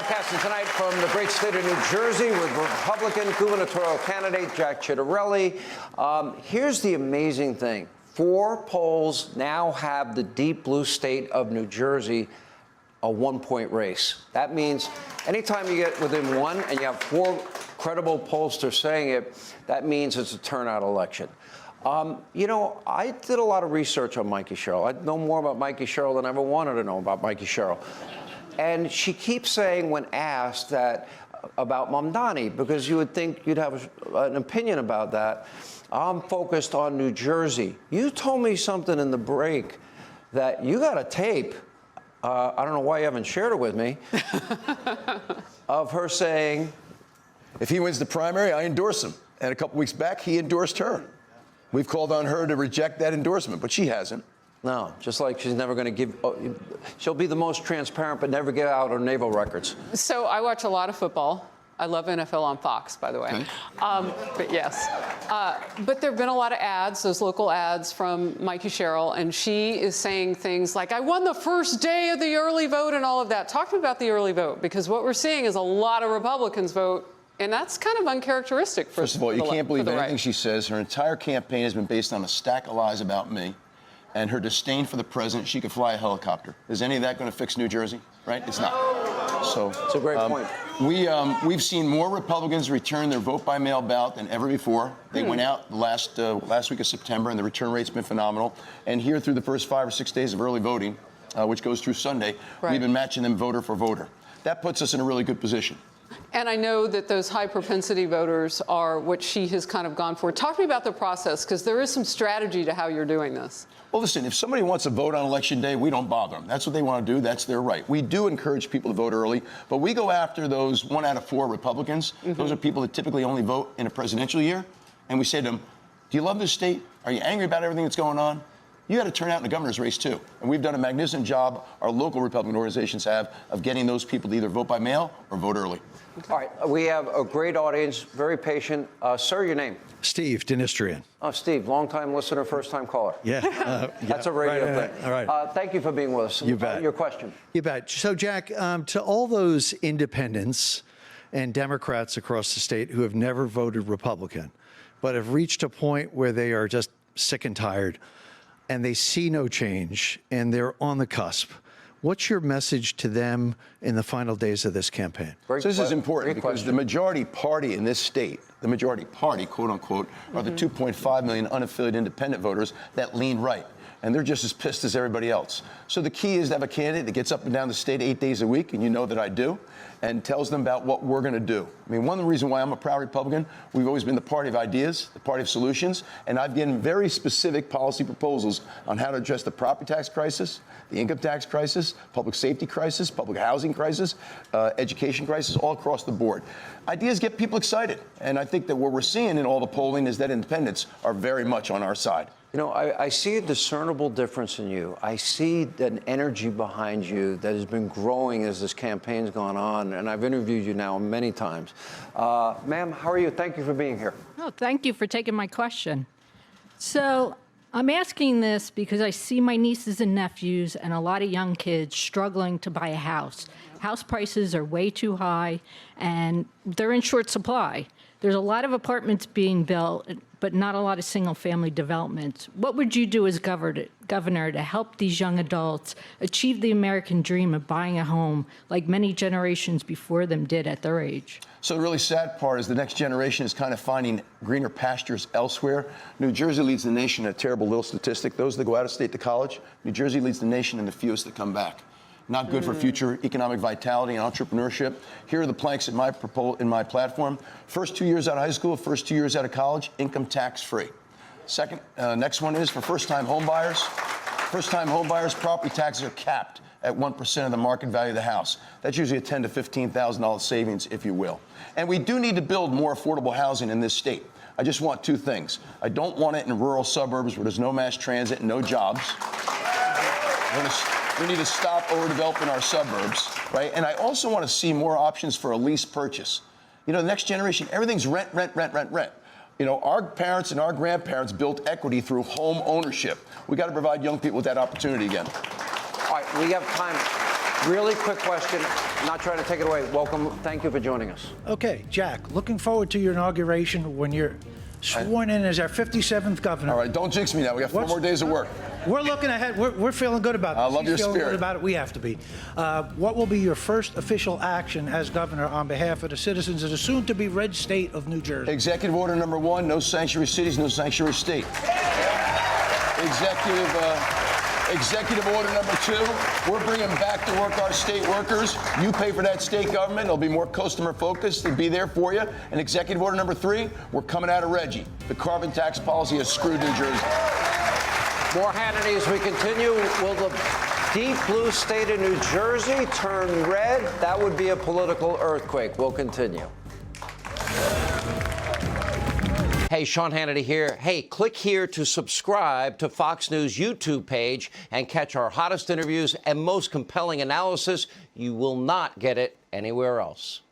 Broadcasting tonight from the great state of New Jersey with Republican gubernatorial candidate Jack Ciattarelli. Here's the amazing thing. 4 polls now have the deep blue state of New Jersey a 1-point race. That means anytime you get within 1 and you have 4 credible pollsters saying it, that means it's a turnout election. You know, I did a lot of research on Mikey Sherrill. I know more about Mikey Sherrill than I ever wanted to know about Mikey Sherrill. And she keeps saying when asked that about Mamdani, because you would think you'd have an opinion about that. I'm focused on New Jersey. You told me something in the break that you got a tape, I don't know why you haven't shared it with me, of her saying, if he wins the primary, I endorse him. And a couple weeks back, he endorsed her. We've called on her to reject that endorsement, but she hasn't. No, just like she's never going to give, she'll be the most transparent, but never give out her naval records. So I watch a lot of football. I love NFL on Fox, by the way. Okay. But yes. But there have been a lot of ads, those local ads from Mikey Sherrill, and she is saying things like, I won the first day of the early vote and all of that. Talk to me about the early vote, because what we're seeing is a lot of Republicans vote, and that's kind of uncharacteristic for First of all, you can't believe anything right. she says. Her entire campaign has been based on a stack of lies about me and her disdain for the president. She could fly a helicopter. Is any of that going to fix New Jersey? Right? It's not. So it's a great point. We've seen more Republicans return their vote by mail ballot than ever before. They went out last week of September, and the return rate's been phenomenal. And here through the first 5 or 6 days of early voting, which goes through Sunday, we've been matching them voter for voter. That puts us in a really good position. And I know that those high propensity voters are what she has kind of gone for. Talk to me about the process, because there is some strategy to how you're doing this. Well, listen, if somebody wants to vote on Election Day, we don't bother them. That's what they want to do. That's their right. We do encourage people to vote early, but we go after those 1 out of 4 Republicans. Those are people that typically only vote in a presidential year. And we say to them, do you love this state? Are you angry about everything that's going on? You got to turn out in the governor's race, too. And we've done a magnificent job, our local Republican organizations have, of getting those people to either vote by mail or vote early. All right, we have a great audience, very patient. Sir, your name? Steve Dinistrian. Oh, Steve, long-time listener, first-time caller. Yeah. That's a radio thing. All right. Thank you for being with us. You bet. Your question. You bet. So, Jack, to all those independents and Democrats across the state who have never voted Republican, but have reached a point where they are just sick and tired, and they see no change, and they're on the cusp, what's your message to them in the final days of this campaign? So this is important because the majority party in this state, the majority party, quote unquote, are the 2.5 million unaffiliated independent voters that lean right. And they're just as pissed as everybody else. So the key is to have a candidate that gets up and down the state 8 days a week, and you know that I do, and tells them about what we're going to do. I mean, one of the reasons why I'm a proud Republican, we've always been the party of ideas, the party of solutions, and I've given very specific policy proposals on how to address the property tax crisis, the income tax crisis, public safety crisis, public housing crisis, education crisis, all across the board. Ideas get people excited, and I think that what we're seeing in all the polling is that independents are very much on our side. You know, I see a discernible difference in you. I see an energy behind you that has been growing as this campaign's gone on, and I've interviewed you now many times. Ma'am, how are you? Thank you for being here. Oh, thank you for taking my question. So I'm asking this because I see my nieces and nephews and a lot of young kids struggling to buy a house. House prices are way too high, and they're in short supply. There's a lot of apartments being built, but not a lot of single-family developments. What would you do as governor to help these young adults achieve the American dream of buying a home like many generations before them did at their age? So the really sad part is the next generation is kind of finding greener pastures elsewhere. New Jersey leads the nation in a terrible little statistic. Those that go out of state to college, New Jersey leads the nation in the fewest that come back. Not good for future economic vitality and entrepreneurship. Here are the planks in my platform. First 2 years out of high school, first 2 years out of college, income tax free. Second, next one is for first-time home buyers. First-time home buyers, property taxes are capped at 1% of the market value of the house. That's usually a $10,000 to $15,000 savings, if you will. And we do need to build more affordable housing in this state. I just want 2 things. I don't want it in rural suburbs where there's no mass transit and no jobs. We need to stop overdeveloping our suburbs, right? And I also want to see more options for a lease purchase. You know, the next generation, everything's rent, rent, rent, rent, rent. You know, our parents and our grandparents built equity through home ownership. We got to provide young people with that opportunity again. All right, we have time. Really quick question. Not trying to take it away. Welcome. Thank you for joining us. Okay, Jack, looking forward to your inauguration when you're sworn in as our 57th governor. All right, don't jinx me now. We got 4 more days of work. We're looking ahead. We're feeling good about this. I love He's your feeling spirit. good about it. We have to be. What will be your first official action as governor on behalf of the citizens of the soon-to-be red state of New Jersey? Executive order number 1, no sanctuary cities, no sanctuary state. Executive order number 2, we're bringing back to work our state workers. You pay for that state government. It'll be more customer focused. It'll be there for you. And executive order number 3, we're coming out of Reggie. The carbon tax policy has screwed New Jersey. More Hannity as we continue. Will the deep blue state of New Jersey turn red? That would be a political earthquake. We'll continue. Hey, Sean Hannity here. Hey, click here to subscribe to Fox News YouTube page and catch our hottest interviews and most compelling analysis. You will not get it anywhere else.